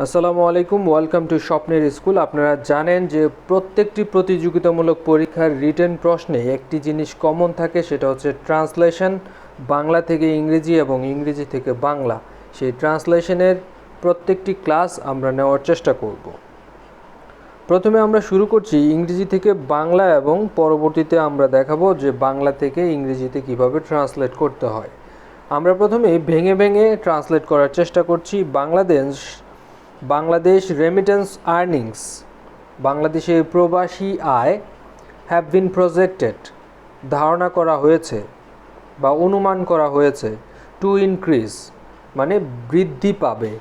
আসসালামু আলাইকুম, welcome to স্বপ্নের স্কুল। আপনারা জানেন যে প্রত্যেকটি প্রতিযোগিতামূলক পরীক্ষার রিটেন প্রশ্নে একটি জিনিস কমন থাকে, সেটা হচ্ছে ট্রান্সলেশন। বাংলা থেকে ইংরেজি এবং ইংরেজি থেকে বাংলা, সেই ট্রান্সলেশনের প্রত্যেকটি ক্লাস আমরা নেওয়ার চেষ্টা করব। প্রথমে আমরা শুরু করছি ইংরেজি থেকে বাংলা এবং পরবর্তীতে আমরা দেখাবো যে বাংলা থেকে ইংরেজিতে কিভাবে ট্রান্সলেট করতে হয়। আমরা প্রথমে ভেঙে ভেঙে ট্রান্সলেট করার চেষ্টা করছি। বাংলাদেশ রেমিটেন্স আর্নিংস, বাংলাদেশের প্রবাসী আয় হ্যাভ বিন প্রজেক্টেড, ধারণা করা হয়েছে বা অনুমান করা হয়েছে, টু ইনক্রিজ মানে বৃদ্ধি পাবে,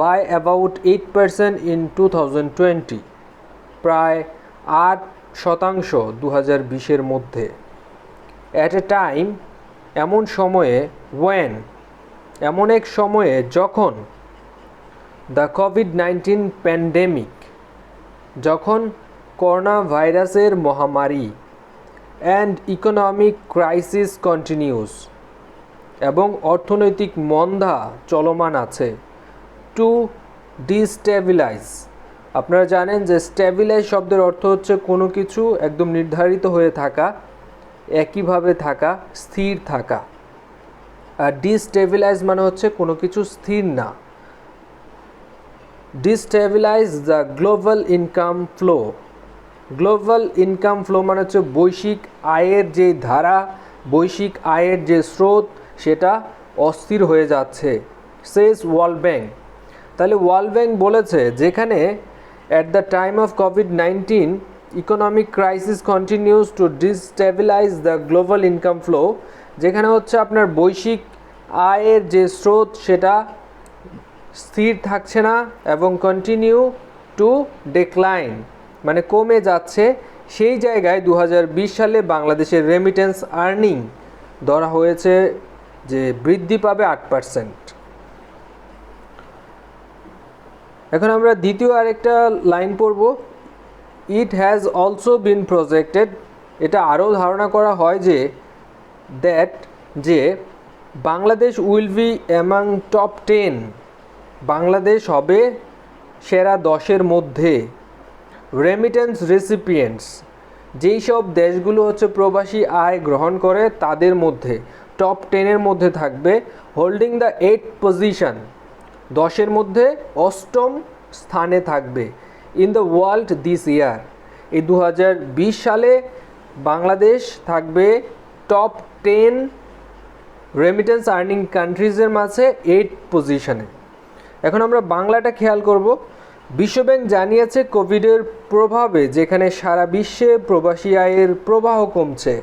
বাই অ্যাবাউট 8% ইন 2020, প্রায় 8% 2020-এর মধ্যে। অ্যাট এ টাইম, এমন সময়ে, ওয়েন এমন এক সময়ে যখন, দ্য কোভিড-19 প্যান্ডেমিক যখন করোনা ভাইরাসের মহামারী, অ্যান্ড ইকোনমিক ক্রাইসিস কন্টিনিউস এবং অর্থনৈতিক মন্দা চলমান আছে, টু ডিস্টেবিলাইজ। আপনারা জানেন যে স্টেবিলাইজ শব্দের অর্থ হচ্ছে কোনো কিছু একদম নির্ধারিত হয়ে থাকা, একইভাবে থাকা, স্থির থাকা। আর ডিস্টেবিলাইজ মানে হচ্ছে কোনো কিছু স্থির না। Destabilise the global income flow. Global income flow মানে হচ্ছে বৈশ্বিক আয়ের যে ধারা, বৈশ্বিক আয়ের যে স্রোত, সেটা অস্থির হয়ে যাচ্ছে, সেজ ওয়ার্ল্ড ব্যাংক। তাহলে ওয়ার্ল্ড ব্যাংক বলেছে যেখানে at the time of COVID-19 economic crisis continues to destabilise the global income flow, যেখানে হচ্ছে আপনার বৈশ্বিক আয়ের যে স্রোত সেটা স্থির থাকছে না এবং কন্টিনিউ টু ডিক্লাইন মানে কমে যাচ্ছে, সেই জায়গায় 2020 সালে বাংলাদেশের রেমিটেন্স আর্নিং ধরা হয়েছে যে বৃদ্ধি পাবে 8%। এখন আমরা দ্বিতীয় আরেকটা লাইন পড়ব। It has also been projected, এটা আরও ধারণা করা হয় যে Bangladesh will be among top 10, Bangladesh হবে সেরা 10-এর মধ্যে। রেমিটেন্স রেসিপিয়েন্টস, যেই সব দেশগুলো হচ্ছে প্রবাসী আয় গ্রহণ করে তাদের মধ্যে টপ 10-এর মধ্যে থাকবে। হোল্ডিং দ্য 8th পজিশন, 10-এর মধ্যে 8ম স্থানে থাকবে। ইন দ্য ওয়ার্ল্ড দিস ইয়ার, এই 2020 সালে বাংলাদেশ থাকবে টপ 10 রেমিটেন্স আর্নিং কান্ট্রিজের মাঝে 8th পজিশনে। এখন আমরা বাংলাটা খেয়াল করব। বিশ্বব্যাংক জানিয়েছে কোভিডের প্রভাবে যেখানে সারা বিশ্বে প্রবাসী আয়ের প্রবাহ কমছে,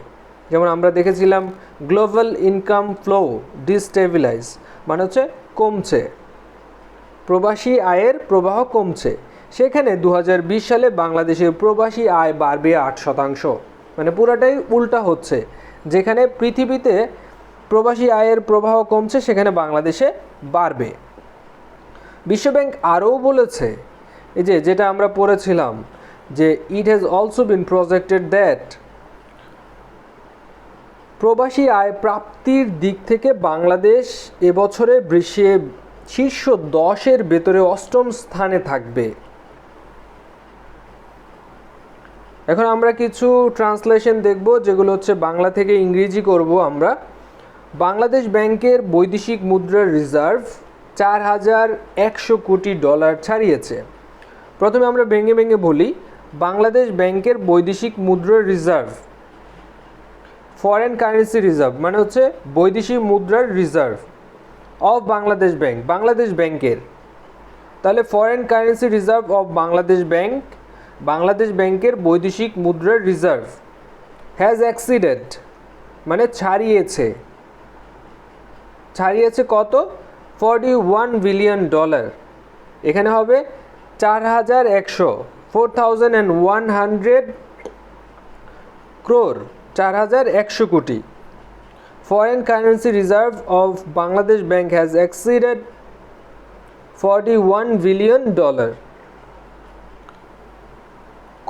যেমন আমরা দেখেছিলাম গ্লোবাল ইনকাম ফ্লো ডিস্টেবিলাইজ মানে হচ্ছে কমছে, প্রবাসী আয়ের প্রবাহ কমছে, সেখানে 2020 সালে বাংলাদেশের প্রবাসী আয় বাড়বে 8%, মানে পুরাটাই উল্টা হচ্ছে। যেখানে পৃথিবীতে প্রবাসী আয়ের প্রবাহ কমছে সেখানে বাংলাদেশে বাড়বে। বিশ্বব্যাংক আরও বলেছে, এই যেটা আমরা পড়েছিলাম যে it has also been projected that, প্রবাসী আয় প্রাপ্তির দিক থেকে বাংলাদেশ এবছরে বিশ্বে শীর্ষ 10-এর ভেতরে 8ম স্থানে থাকবে। এখন আমরা কিছু ট্রান্সলেশন দেখব, যেগুলো হচ্ছে বাংলা থেকে ইংরেজি করব আমরা। বাংলাদেশ ব্যাংকের বৈদেশিক মুদ্রার রিজার্ভ 4100 কোটি ডলার ছাড়িয়েছে। প্রথমে আমরা ভেঙে ভেঙে বলি, বাংলাদেশ ব্যাংকের বৈদেশিক মুদ্রার রিজার্ভ, ফরেন কারেন্সি রিজার্ভ মানে হচ্ছে বৈদেশিক মুদ্রার reserve of Bangladesh bank, Bangladesh ব্যাংকের। তাহলে foreign currency reserve of Bangladesh bank, Bangladesh ব্যাংকের বৈদেশিক মুদ্রার রিজার্ভ হ্যাজ এক্সিডেড মানে ছাড়িয়েছে কত? 41 বিলিয়ন ডলার। এখানে হবে 4100 crore, 4100 কোটি। Foreign currency reserve of Bangladesh bank has exceeded 41 billion dollar.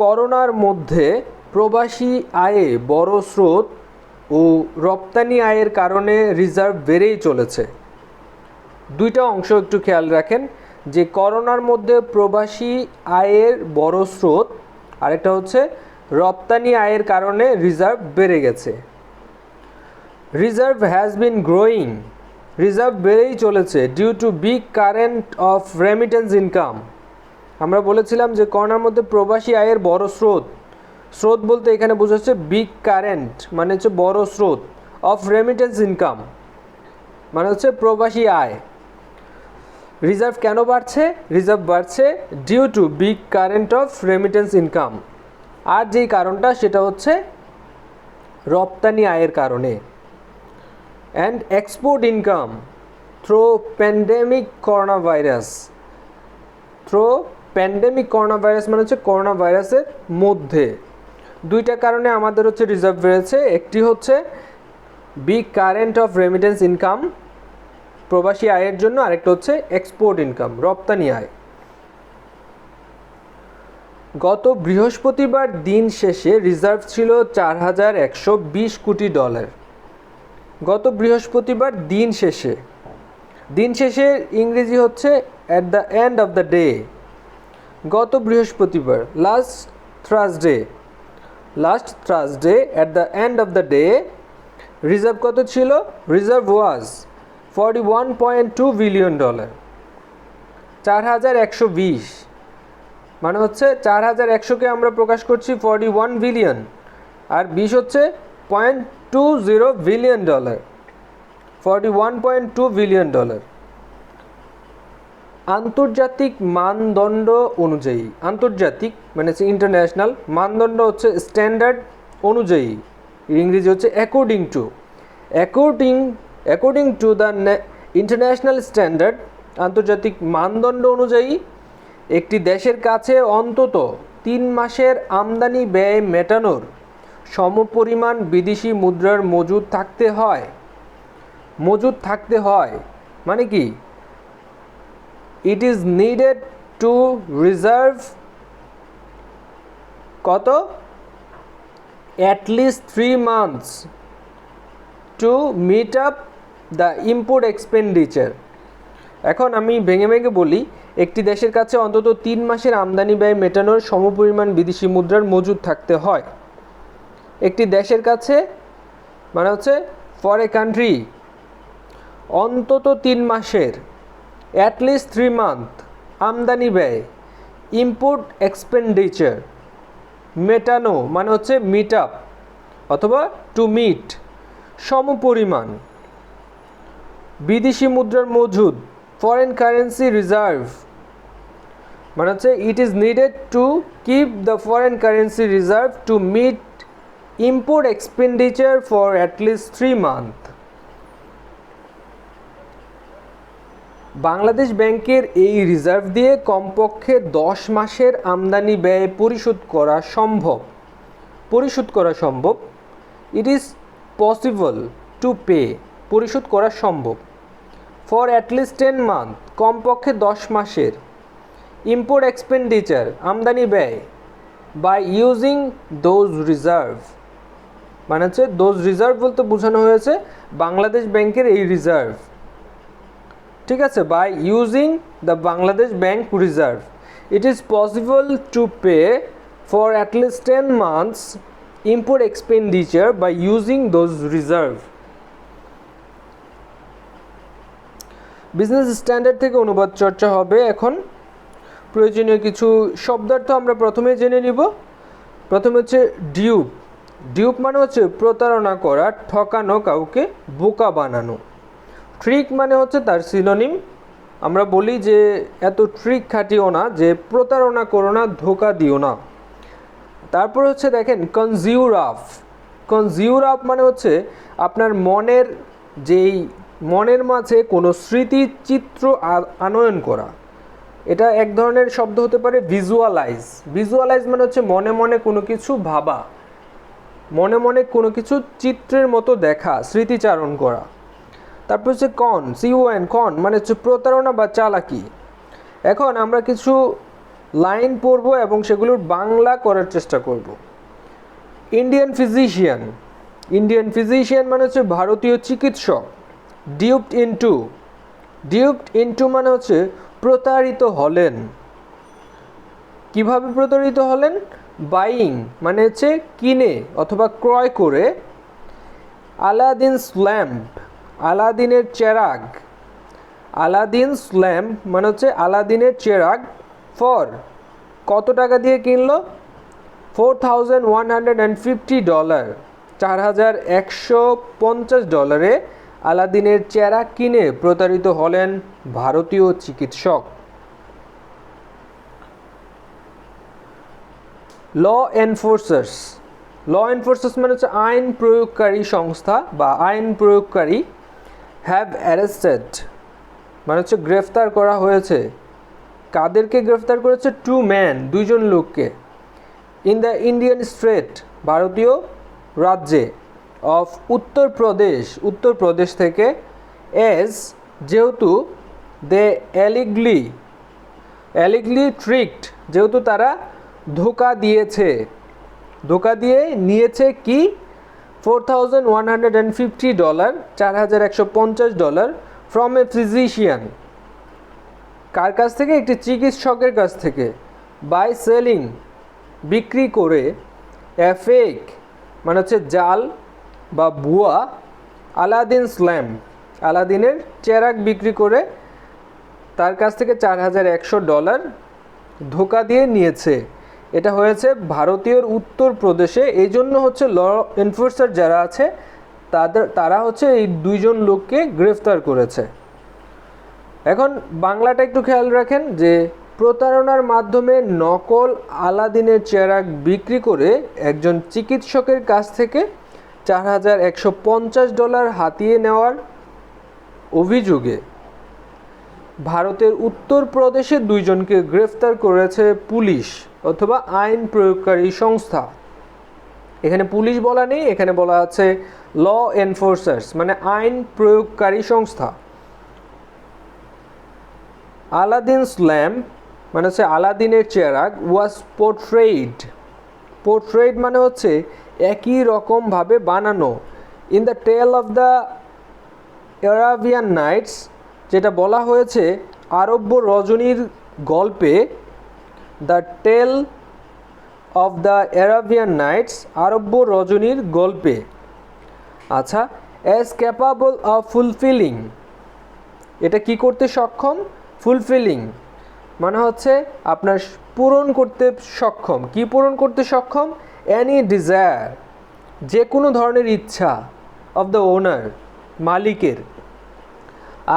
করোনার মধ্যে প্রবাসী আয়ে বড় স্রোত ও রপ্তানি আয়ের কারণে রিজার্ভ বেড়েই চলেছে। দুইটা অংশ একটু খেয়াল রাখেন, যে করোনার মধ্যে প্রবাসী আয়ের বড় স্রোত, আরেকটা হচ্ছে রপ্তানি আয়ের কারণে রিজার্ভ বেড়ে গেছে। Reserve has been growing, reserve বেড়েই চলেছে due to big current of remittance income. আমরা বলেছিলাম যে করোনার মধ্যে প্রবাসী আয়ের বড় স্রোত, স্রোত বলতে এখানে বোঝাচ্ছে বিগ কারেন্ট মানে হচ্ছে বড় স্রোত, অফ রেমিটেন্স ইনকাম মানে হচ্ছে প্রবাসী আয়। রিজার্ভ কেন বাড়ছে? রিজার্ভ বাড়ছে due to big current of remittance income, আর যেই কারণটা সেটা হচ্ছে রপ্তানি আয়ের কারণে। And export income through pandemic corona virus, through pandemic corona virus মানে হচ্ছে করোনা ভাইরাসের মধ্যে। দুইটা কারণে আমাদের হচ্ছে রিজার্ভ বেড়েছে, একটি হচ্ছে big current of remittance income প্রবাসী আয়ের জন্য, আরেকটা হচ্ছে এক্সপোর্ট ইনকাম রপ্তানি আয়। গত বৃহস্পতিবার দিন শেষে রিজার্ভ ছিল $4,120 কোটি। গত বৃহস্পতিবার দিন শেষে, দিন শেষে ইংরেজি হচ্ছে at the end of the day. গত বৃহস্পতিবার last Thursday at the end of the day reserve কত ছিল? রিজার্ভ ওয়াজ $41.2 বিলিয়ন। 4,120 মানে হচ্ছে 4,100কে আমরা প্রকাশ করছি 41 বিলিয়ন, আর 20 হচ্ছে $0.20 বিলিয়ন, $41.2 বিলিয়ন। আন্তর্জাতিক মানদণ্ড অনুযায়ী, আন্তর্জাতিক মানে হচ্ছে ইন্টারন্যাশনাল, মানদণ্ড হচ্ছে স্ট্যান্ডার্ড অনুযায়ী, ইংরেজি হচ্ছে according to the international standard, আন্তর্জাতিক মানদণ্ড অনুযায়ী একটি দেশের কাছে অন্তত 3 মাসের আমদানি ব্যয় মেটানোর সমপরিমাণ বিদেশি মুদ্রার মজুদ থাকতে হয় মানে কি? It is needed to reserve কত? At least 3 months to meet up the import expenditure. এখন আমি ভেঙে বলি, একটি দেশের কাছে অন্তত 3 মাসের আমদানি ব্যয় মেটানোর সমপরিমাণ বিদেশি মুদ্রার মজুদ থাকতে হয়। একটি দেশের কাছে মানে হচ্ছে ফর এ কান্ট্রি অন্তত 3 মাসের, অ্যাটলিস্ট 3 months আমদানি ব্যয়, ইম্পোর্ট এক্সপেন্ডিচার, মেটানো মানে হচ্ছে মিট আপ অথবা টু মিট, সমপরিমাণ বিদেশি মুদ্রার মজুদ, ফরেন কারেন্সি রিজার্ভ মানে হচ্ছে it is needed to keep the foreign currency reserve to meet import expenditure for at least 3 months। Bangladesh ব্যাংকের এই রিজার্ভ দিয়ে কমপক্ষে 10 মাসের আমদানি ব্যয় পরিশোধ করা সম্ভব। ইট ইজ পসিবল টু পে, পরিশোধ করা সম্ভব। ফর অ্যাটলিস্ট 10 months কমপক্ষে 10 মাসের, ইম্পোর্ট এক্সপেন্ডিচার আমদানি ব্যয়, বাই ইউজিং দোজ রিজার্ভ মানে হচ্ছে দোজ রিজার্ভ বলতে বোঝানো হয়েছে বাংলাদেশ ব্যাংকের এই রিজার্ভ, ঠিক আছে? By using the Bangladesh bank reserve it is possible to pay for at least 10 months import expenditure by using those reserve. Business standard থেকে অনুবাদ চর্চা হবে। এখন প্রয়োজনীয় কিছু শব্দার্থ আমরা প্রথমে জেনে নিব। প্রথমে হচ্ছে ডিউপ মানে হচ্ছে প্রতারণা করা, ঠকানো, কাউকে বোকা বানানো। ট্রিক মানে হচ্ছে তার সিনোনিম, আমরা বলি যে এত ট্রিক খাটিও না, যে প্রতারণা করো না, ধোকা দিও না। তারপর হচ্ছে দেখেন কনজিউর আপ মানে হচ্ছে আপনার মনের মাঝে কোনো স্মৃতিচিত্র আনয়ন করা। এটা এক ধরনের শব্দ হতে পারে ভিজুয়ালাইজ মানে হচ্ছে মনে মনে কোনো কিছু ভাবা, মনে মনে কোনো কিছু চিত্রের মতো দেখা, স্মৃতিচারণ করা। তারপর হচ্ছে কন মানে হচ্ছে প্রতারণা বা চালাকি। এখন আমরা কিছু লাইন পড়ব এবং সেগুলোর বাংলা করার চেষ্টা করব। ইন্ডিয়ান ফিজিশিয়ান মানে হচ্ছে ভারতীয় চিকিৎসক। ডিউপড ইনটু মানে হচ্ছে প্রতারিত হলেন। কিভাবে প্রতারিত হলেন? বাইং মানে হচ্ছে কিনে অথবা ক্রয় করে, আলাদিনস ল্যাম্প আলাদিনের চেরাগ, আলাদিনস ল্যাম্প মানে হচ্ছে আলাদিনের চেরাগ, ফর কত টাকা দিয়ে কিনলো? $4150, $4150 আলাদিনের চেরাগ কিনে প্রতারিত হলেন ভারতীয় চিকিৎসক। ল এনফোর্সার্স, ল এনফোর্সার্স মানে হচ্ছে আইন প্রয়োগকারী সংস্থা বা আইন প্রয়োগকারী, হ্যাভ অ্যারেস্টেড মানে হচ্ছে গ্রেফতার করা হয়েছে। কাদেরকে গ্রেফতার করেছে? 2 men, 2জন লোককে, ইন দ্য ইন্ডিয়ান স্টেট ভারতীয় রাজ্যে, অফ উত্তরপ্রদেশ উত্তরপ্রদেশ থেকে, এজ যেহেতু, দে অ্যালিগলি ট্রিকড যেহেতু তারা ধোঁকা দিয়েছে, ধোঁকা দিয়ে নিয়েছে কি? $4150, $4150 ফ্রম এ ফিজিশিয়ান, কার কাছ থেকে? একটি চিকিৎসকের কাছ থেকে, বাই সেলিং বিক্রি করে, এ ফেক মানে হচ্ছে জাল বা ভুয়া, আলাদিনস ল্যাম্প আলাদিনের চেরাগ বিক্রি করে তার কাছ থেকে $4100 ধোঁকা দিয়ে নিয়েছে। এটা হয়েছে ভারতীয় উত্তরপ্রদেশে। এই জন্য হচ্ছে ল এনফোর্সার যারা আছে তারা হচ্ছে এই 2জন লোককে গ্রেফতার করেছে। এখন বাংলাটা একটু খেয়াল রাখেন যে প্রতারণার মাধ্যমে নকল আলাদিনের চেরাগ বিক্রি করে একজন চিকিৎসকের কাছ থেকে $4150 হাতিয়ে নেওয়ার অভিযোগে ভারতের উত্তরপ্রদেশে 2জনকে গ্রেফতার করেছে পুলিশ অথবা আইন প্রয়োগকারী সংস্থা। এখানে পুলিশ বলা নেই, এখানে বলা আছে ল এনফোর্সার্স মানে আইন প্রয়োগকারী সংস্থা। আলাদিনস ল্যাম্প মানে হচ্ছে আলাদিনের চেরাগ, ওয়াজ পোর্ট্রেইড মানে হচ্ছে একই রকমভাবে বানানো, in the tale of the Arabian Nights যেটা বলা হয়েছে আরব্য রজনীর গল্পে, the tale of the Arabian Nights আরব্য রজনীর গল্পে। আচ্ছা, অ্যাজ ক্যাপাবল অফ ফুলফিলিং এটা কি করতে সক্ষম? ফুলফিলিং মানে হচ্ছে আপনার পূরণ করতে সক্ষম। কি পূরণ করতে সক্ষম? অ্যানি ডিজায়ার যে কোনো ধরনের ইচ্ছা, অফ দ্য ওনার মালিকের।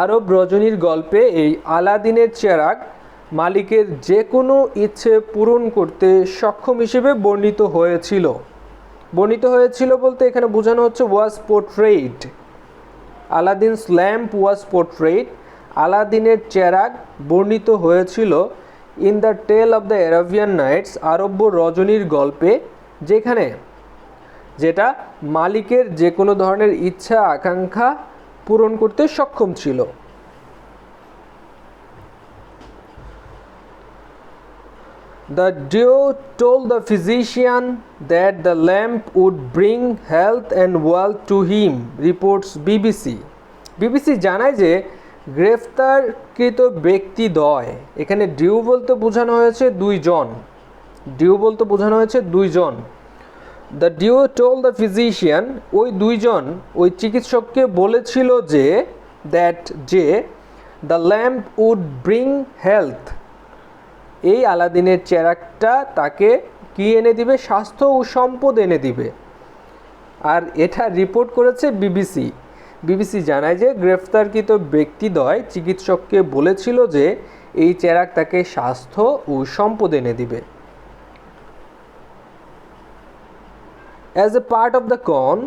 আরব রজনীর গল্পে এই আলাদিনের চেরাগ মালিকের যে কোনো ইচ্ছে পূরণ করতে সক্ষম হিসেবে বর্ণিত হয়েছিল। বর্ণিত হয়েছিল বলতে এখানে বোঝানো হচ্ছে ওয়াজ পোর্ট্রেইড, আলাদিনস ল্যাম্প ওয়াজ পোর্ট্রেইড আলাদিনের চেরাগ বর্ণিত হয়েছিল, in the tale of the Arabian Nights আরব্য রজনীর গল্পে, যেটা মালিকের যে কোনো ধরনের ইচ্ছা আকাঙ্ক্ষা পূরণ করতে সক্ষম ছিল। The Dio told the physician that the lamp would bring health and wealth to him, reports BBC. BBC জানায় যে গ্রেফতারকৃত ব্যক্তিদ্বয়, এখানে ডিউ বলতে বোঝানো হয়েছে 2জন, ডিউ বলতে বোঝানো হয়েছে 2জন। The duo told the physician ওই 2জন ওই চিকিৎসককে বলেছিল যে যে the lamp would bring health এই আলাদিনের চেরাগটা তাকে কি এনে দিবে? স্বাস্থ্য ও সম্পদ এনে দিবে। আর এটা রিপোর্ট করেছে বিবিসি। বিবিসি জানায় যে গ্রেফতারকৃত ব্যক্তিদ্বয় চিকিৎসককে বলেছিল যে এই চেরাগ তাকে স্বাস্থ্য ও সম্পদ এনে দিবে। As a part of the con,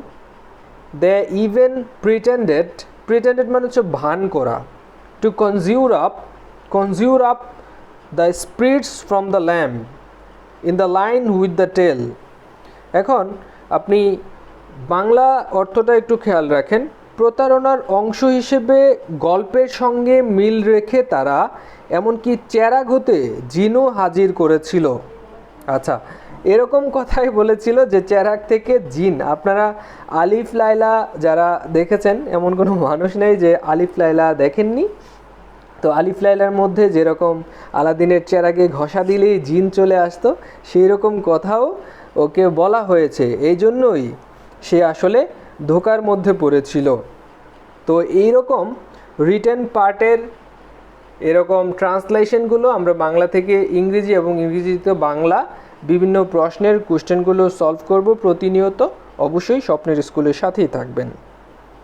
they even pretended মানে হচ্ছে ভান করা, to conjure up the spirits from the lamp in the line with the tail. এখন আপনি বাংলা অর্থটা একটু খেয়াল রাখেন। প্রতারণার অংশ হিসেবে গল্পের সঙ্গে মিল রেখে তারা এমনকি চেরাগ হতে জিনও হাজির করেছিল। আচ্ছা, এরকম কথাই বলেছিল যে চেরাগ থেকে জিন। আপনারা আলিফ লায়লা যারা দেখেছেন, এমন কোনো মানুষ নেই যে আলিফ লায়লা দেখেননি। তো আলিফ লায়লার মধ্যে যেরকম আলাদিনের চেরাগে ঘষা দিলেই জিন চলে আসতো, সেই রকম কথাও ওকে বলা হয়েছে, এই জন্যই সে আসলে ধোকার মধ্যে পড়েছিল। তো এইরকম রিটেন পার্টের এরকম ট্রান্সলেশনগুলো আমরা বাংলা থেকে ইংরেজি এবং ইংরেজিতে বাংলা বিভিন্ন প্রশ্নের কোশ্চেনগুলো সলভ করব প্রতিনিয়ত। অবশ্যই স্বপ্নের স্কুলের সাথেই থাকবেন।